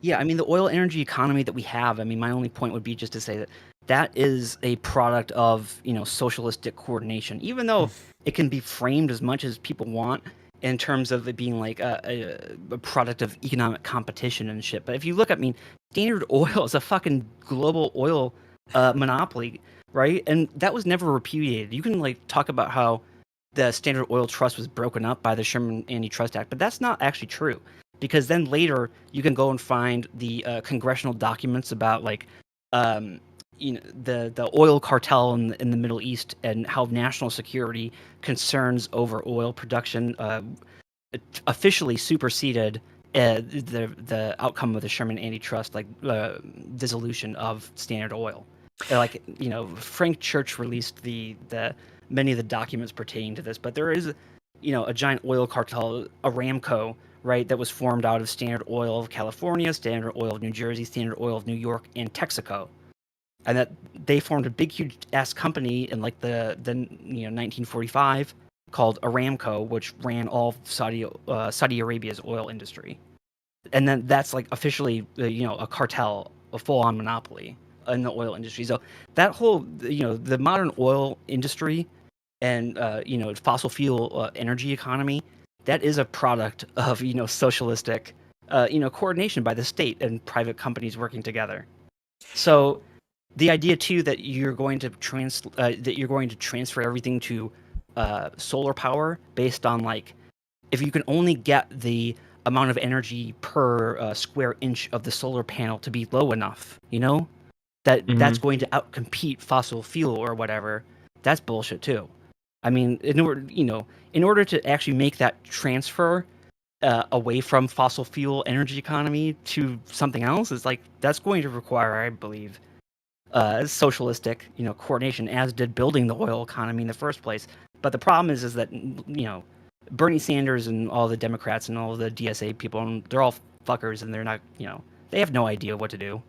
Yeah, I mean, the oil energy economy that we have, I mean, my only point would be just to say that that is a product of, socialistic coordination, even though it can be framed as much as people want in terms of it being like a product of economic competition and shit. But if you look at, I mean, Standard Oil is a fucking global oil monopoly, right? And that was never repudiated. You can like talk about how the Standard Oil Trust was broken up by the Sherman Antitrust Act, but that's not actually true because then later you can go and find the congressional documents about like um, the oil cartel in the Middle East and how national security concerns over oil production officially superseded the outcome of the Sherman Antitrust dissolution of Standard Oil. Like Frank Church released the many of the documents pertaining to this, but there is a giant oil cartel, Aramco, right, that was formed out of Standard Oil of California, Standard Oil of New Jersey, Standard Oil of New York, and Texaco, and that they formed a big, huge ass company in like the 1945 called Aramco, which ran all of Saudi Arabia's oil industry, and then that's like officially a cartel, a full on monopoly in the oil industry. So that whole the modern oil industry and fossil fuel energy economy, that is a product of socialistic coordination by the state and private companies working together. So the idea too that you're going to transfer everything to solar power based on like if you can only get the amount of energy per square inch of the solar panel to be low enough, that's Mm-hmm. going to outcompete fossil fuel or whatever. That's bullshit too. I mean, in order to actually make that transfer away from fossil fuel energy economy to something else, is like that's going to require, I believe, socialistic, coordination, as did building the oil economy in the first place. But the problem is that Bernie Sanders and all the Democrats and all the DSA people, they're all fuckers, and they're not, they have no idea what to do.